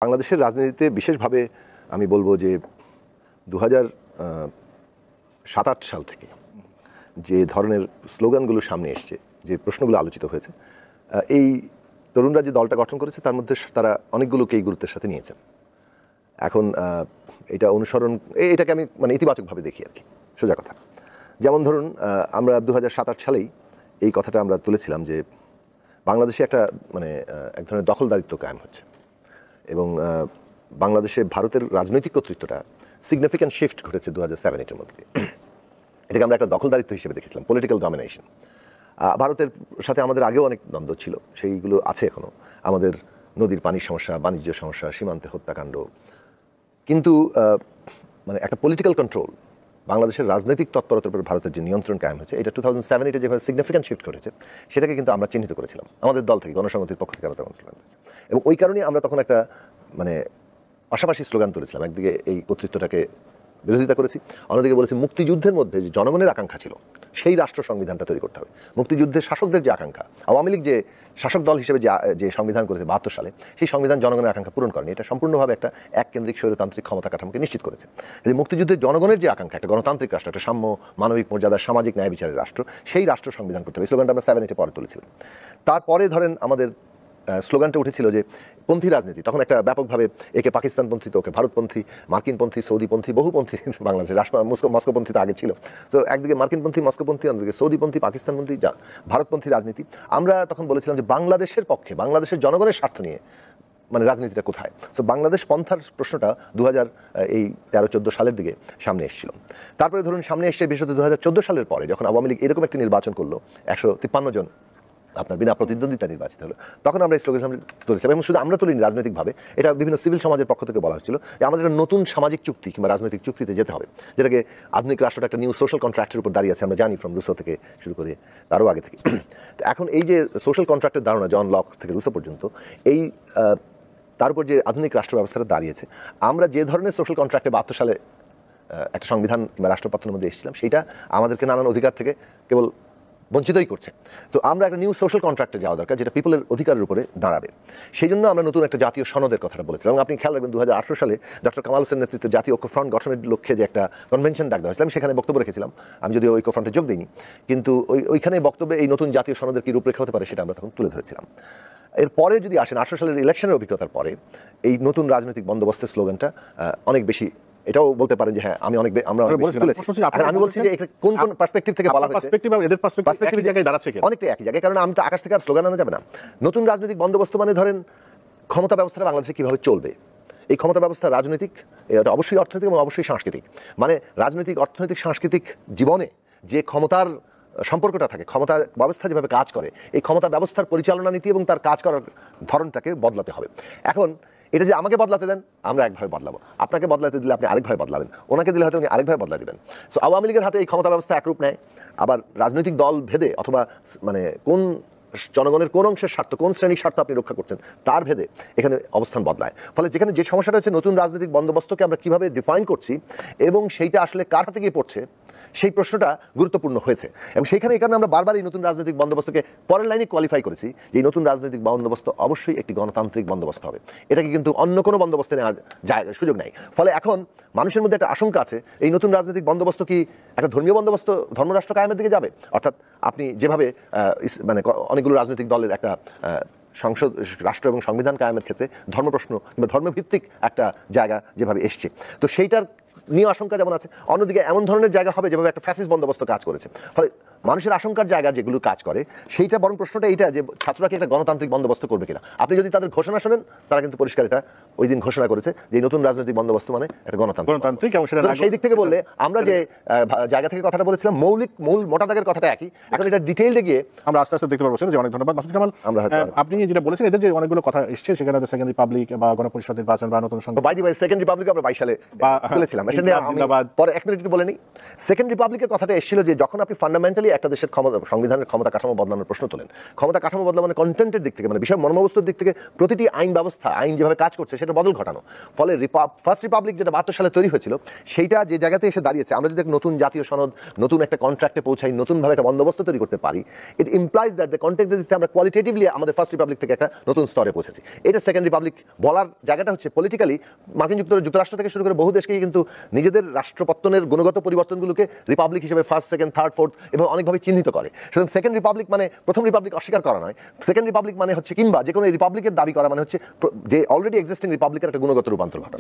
বাংলাদেশের রাজনীতিতে বিশেষভাবে আমি বলবো যে 2007-08 সাল থেকে যে ধরনের স্লোগানগুলো সামনে এসছে, যে প্রশ্নগুলো আলোচিত হয়েছে, এই তরুণরা যে দলটা গঠন করেছে তার মধ্যে তারা অনেকগুলোকেই গুরুত্বের সাথে নিয়েছেন। এখন এটা অনুসরণ, এটাকে আমি ইতিবাচকভাবে দেখি আর কি, সোজা কথা। যেমন ধরুন, আমরা 2007-08 সালেই এই কথাটা আমরা তুলেছিলাম যে বাংলাদেশে একটা এক ধরনের দখলদারিত্ব কায়েম হচ্ছে এবং বাংলাদেশে ভারতের রাজনৈতিক কর্তৃত্বটা সিগনিফিক্যান্ট শিফট ঘটেছে 2007-08-এর মধ্যে। এটাকে আমরা একটা দখলদারিত্ব হিসেবে দেখেছিলাম, পলিটিক্যাল ডমিনেশন। ভারতের সাথে আমাদের আগেও অনেক দ্বন্দ্ব ছিল, সেইগুলো আছে এখনও। আমাদের নদীর পানির সমস্যা, বাণিজ্য সমস্যা, সীমান্তে হত্যাকাণ্ড, কিন্তু একটা পলিটিক্যাল কন্ট্রোল, বাংলাদেশের রাজনৈতিক তৎপরতার উপর ভারতের যে নিয়ন্ত্রণ কায়েম হয়েছে, এটা 2007-08-এ যেভাবে সিগনিফিক্যান্ট শিফট ঘটেছে সেটাকে কিন্তু আমরা চিহ্নিত করেছিলাম আমাদের দল থেকে, গণসংহতির পক্ষ থেকে আমরা তখন স্লোগান দিয়েছি। এবং ওই কারণেই আমরা তখন একটা পাশাপাশি স্লোগান তুলেছিলাম। একদিকে এই কর্তৃত্বটাকে বিরোধিতা করেছি, অন্যদিকে বলেছি মুক্তিযুদ্ধের মধ্যে যে জনগণের আকাঙ্ক্ষা ছিল সেই রাষ্ট্র সংবিধানটা তৈরি করতে হবে। মুক্তিযুদ্ধের শাসকদের যে আকাঙ্ক্ষা, আওয়ামী লীগ যে শাসক দল হিসেবে যে সংবিধান করেছে 72 সালে, সেই সংবিধান জনগণের আকাঙ্ক্ষা পূরণ করেনি। এটা সম্পূর্ণভাবে একটা এককেন্দ্রিক স্বৈরতান্ত্রিক ক্ষমতা কাঠামোকে নিশ্চিত করেছে। যে মুক্তিযুদ্ধের জনগণের যে আকাঙ্ক্ষা, একটা গণতান্ত্রিক রাষ্ট্র, একটা সাম্য, মানবিক মর্যাদা, সামাজিক ন্যায় বিচারের রাষ্ট্র, সেই রাষ্ট্র সংবিধান করতে হবে। স্লোগানটা আমরা 7-8-এ পরে তুলেছিলাম। তারপরে ধরেন আমাদের স্লোগানটা উঠেছিল যে পন্থী রাজনীতি। তখন একটা ব্যাপকভাবে একে পাকিস্তানপন্থী, তো ওকে ভারতপন্থী, মার্কিনপন্থী, সৌদিপন্থী, বহুপন্থী বাংলাদেশে মস্কোপন্থী তো আগে ছিল। তো একদিকে মার্কিনপন্থী, মস্কোপন্থী, অন্যদিকে সৌদিপন্থী, পাকিস্তানপন্থী, ভারতপন্থী রাজনীতি। আমরা তখন বলেছিলাম যে বাংলাদেশের পক্ষে, বাংলাদেশের জনগণের স্বার্থ নিয়ে রাজনীতিটা কোথায়। সো বাংলাদেশ পন্থার প্রশ্নটা 2013-14 সালের দিকে সামনে এসেছিল। তারপরে ধরুন সামনে এসছে বিশেষত 2014 সালের পরে, যখন আওয়ামী লীগ এরকম একটি নির্বাচন করলো, 153 জন আপনার বিনা প্রতিদ্বন্দ্বিতা নির্বাচিত হলো, তখন আমরা এই স্লোগান তুলেছিলাম। এবং শুধু আমরা তুলিনি, রাজনৈতিকভাবে এটা বিভিন্ন সিভিল সমাজের পক্ষ থেকে বলা হচ্ছিল যে আমাদের একটা নতুন সামাজিক চুক্তি কিংবা রাজনৈতিক চুক্তিতে যেতে হবে, যেটাকে আধুনিক রাষ্ট্রটা একটা নিউ সোশ্যাল কন্ট্রাক্টের উপর দাঁড়িয়ে আছে। আমরা জানি ফ্রম রুসো থেকে শুরু করে তারও আগে থেকে। তো এখন এই যে সোশ্যাল কন্ট্রাক্টের ধারণা, জন লক থেকে রুসো পর্যন্ত, এই তার উপর যে আধুনিক রাষ্ট্র ব্যবস্থাটা দাঁড়িয়েছে, আমরা যে ধরনের সোশ্যাল কন্ট্রাক্টে 72 সালে একটা সংবিধান কিংবা রাষ্ট্রপত্রের মধ্যে এসেছিলাম, সেইটা আমাদেরকে নানান অধিকার থেকে কেবল বঞ্চিতই করছে। তো আমরা একটা নিউ সোশ্যাল কন্ট্রাক্টে যাওয়া দরকার, যেটা পিপলের অধিকারের উপরে দাঁড়াবে। সেই জন্য আমরা নতুন একটা জাতীয় সনদের কথাটা বলেছিলাম। এবং আপনি খেয়াল রাখবেন 2018 সালে ডক্টর কামাল হোসেনের নেতৃত্বে জাতীয় ঐক্যফ্রন্ট গঠনের লক্ষ্যে যে একটা কনভেনশন ডাক দেওয়া হয়েছিল, সেখানে বক্তব্য রেখেছিলাম। আমি যদিও ঐক্যফ্রন্টে যোগ দিইনি, কিন্তু ওইখানে বক্তব্যে এই নতুন জাতীয় সনদের কী রূপরেখা হতে পারে সেটা আমরা তখন তুলে ধরেছিলাম। এরপরে যদি আসেন 18 সালের ইলেকশনের অভিজ্ঞতার পরে, এই নতুন রাজনৈতিক বন্দোবস্তের স্লোগানটা অনেক বেশি, এটাও বলতে পারেন যে হ্যাঁ, আমি বলছি যে এটা কোন কোন পার্সপেক্টিভ থেকে বলা হয়েছে, পার্সপেক্টিভ জায়গায় দাঁড়াচ্ছে অনেকটা একই জায়গায়। কারণ আমি তো আকাশ থেকে আর স্লোগান আনা যাবে না। নতুন রাজনৈতিক বন্দোবস্ত ধরেন ক্ষমতা ব্যবস্থাটা বাংলাদেশে কীভাবে চলবে, এই ক্ষমতা ব্যবস্থা রাজনৈতিক, এটা অবশ্যই অর্থনৈতিক এবং অবশ্যই সাংস্কৃতিক। রাজনৈতিক, অর্থনৈতিক, সাংস্কৃতিক জীবনে যে ক্ষমতার সম্পর্কটা থাকে, ক্ষমতা ব্যবস্থা যেভাবে কাজ করে, এই ক্ষমতা ব্যবস্থার পরিচালনা নীতি এবং তার কাজ করার ধরনটাকে বদলাতে হবে। এখন এটা যে আমাকে বদলাতে দেন, আমরা একভাবে বদলাবো, আপনাকে বদলাতে দিলে আপনি আরেকভাবে বদলাবেন, ওনাকে দিলে হয়তো উনি আরেকভাবে বদলা দেবেন। সো আওয়ামী লীগের হাতে এই ক্ষমতা ব্যবস্থা একরূপ নেয়, আবার রাজনৈতিক দল ভেদে অথবা কোন জনগণের কোন অংশের স্বার্থ, কোন শ্রেণীর স্বার্থ আপনি রক্ষা করছেন তার ভেদে এখানে অবস্থান বদলায়। ফলে যেখানে যে সমস্যাটা হচ্ছে, নতুন রাজনৈতিক বন্দোবস্তকে আমরা কীভাবে ডিফাইন করছি এবং সেইটা আসলে কার হাতে গিয়ে পড়ছে, সেই প্রশ্নটা গুরুত্বপূর্ণ হয়েছে। এবং সেইখানে এই কারণে আমরা বারবার এই নতুন রাজনৈতিক বন্দোবস্তকে পরের লাইনে কোয়ালিফাই করেছি যে এই নতুন রাজনৈতিক বন্দোবস্ত অবশ্যই একটি গণতান্ত্রিক বন্দোবস্ত হবে। এটাকে কিন্তু অন্য কোনো বন্দোবস্তে নেওয়ার সুযোগ নেই। ফলে এখন মানুষের মধ্যে একটা আশঙ্কা আছে, এই নতুন রাজনৈতিক বন্দোবস্ত কি একটা ধর্মীয় বন্দোবস্ত, ধর্মরাষ্ট্র কায়েমের দিকে যাবে? অর্থাৎ আপনি যেভাবে অনেকগুলো রাজনৈতিক দলের একটা সংসদ, রাষ্ট্র এবং সংবিধান কায়েমের ক্ষেত্রে ধর্মপ্রশ্ন কিংবা ধর্মভিত্তিক একটা জায়গা যেভাবে এসছে, তো সেইটার নিয়ে আশঙ্কা যেমন আছে, অন্যদিকে এমন ধরনের জায়গা হবে যেভাবে একটা ফ্যাসিস্ট বন্দোবস্ত কাজ করেছে। ফলে মানুষের আশঙ্কার জায়গা যেগুলো কাজ করে, সেইটা বরং প্রশ্নটা এইটা যে ছাত্ররা কি একটা গণতান্ত্রিক বন্দোবস্ত করবে কিনা। আপনি যদি তাদের ঘোষণা শোনেন, তারা কিন্তু পরিষ্কার এটা ওই দিন ঘোষণা করেছে যে নতুন রাজনৈতিক বন্দোবস্ত একটা গণতান্ত্রিক। সেই দিক থেকে বললে আমরা যে জায়গা থেকে কথাটা বলেছিলাম, মূল মোটা দাগের কথাটা একই। এখন এটা ডিটেইলডে গিয়ে আমরা আস্তে আস্তে দেখতে পারবো। যে অনেক ধন্যবাদ মাসুদ কামাল। আপনি যেটা বলেছেন, এদের যে অনেকগুলো কথা এসছে, সেখানে সেকেন্ড রিপাবলিক বা গণপরিষদ নির্বাচন বা নতুন সংবিধান, সেকেন্ড রিপাবলিক আমরা 22 সালে বলেছিলাম। পরে এক মিনিট বলে নিই। সেকেন্ড রিপাবলিকের কথাটা এসেছিল যে যখন আপনি ফান্ডামেন্টালি একটা দেশের ক্ষমতা সংবিধানের ক্ষমতা কাঠামো বদলানোর প্রশ্ন তোলেন, ক্ষমতা কাঠামো বদলা মানে কন্টেন্টের দিক থেকে, মানে বিষয় মর্মবস্তুর দিক থেকে প্রতিটি আইন ব্যবস্থা, আইন যেভাবে কাজ করছে সেটা বদল ঘটানো। ফলে ফার্স্ট রিপাবলিক যেটা 72 সালে তৈরি হয়েছিল সেইটা যে জায়গাতে এসে দাঁড়িয়েছে, আমরা যদি একটা নতুন জাতীয় সনদ, নতুন একটা কন্ট্রাক্টে পৌঁছাই, নতুনভাবে একটা বন্দোবস্ত তৈরি করতে পারি, ইট ইমপ্লাইজ দ্যাট দ্য কন্টেন্টের দিক থেকে আমরা কোয়ালিটেটিভলি আমাদের ফার্স্ট রিপাবলিক থেকে একটা নতুন স্তরে পৌঁছেছি। এটা সেকেন্ড রিপাবলিক বলার জায়গাটা হচ্ছে পলিটিক্যালি মার্কিন যুক্তরাষ্ট্র থেকে শুরু করে বহু দেশকেই কিন্তু নিজেদের রাষ্ট্রপত্তনের গুণগত পরিবর্তনগুলোকে রিপাবলিক হিসেবে ফার্স্ট, সেকেন্ড, থার্ড, ফোর্থ এবং অনেকভাবে চিহ্নিত করে। সুতরাং সেকেন্ড রিপাবলিক মানে প্রথম রিপাবলিক অস্বীকার করা নয়, সেকেন্ড রিপাবলিক মানে হচ্ছে কিংবা যে কোনো রিপাবলিকের দাবি করা মানে হচ্ছে যে অলরেডি এক্সিস্টিং রিপাবলিকের একটা গুণগত রূপান্তর ঘটে।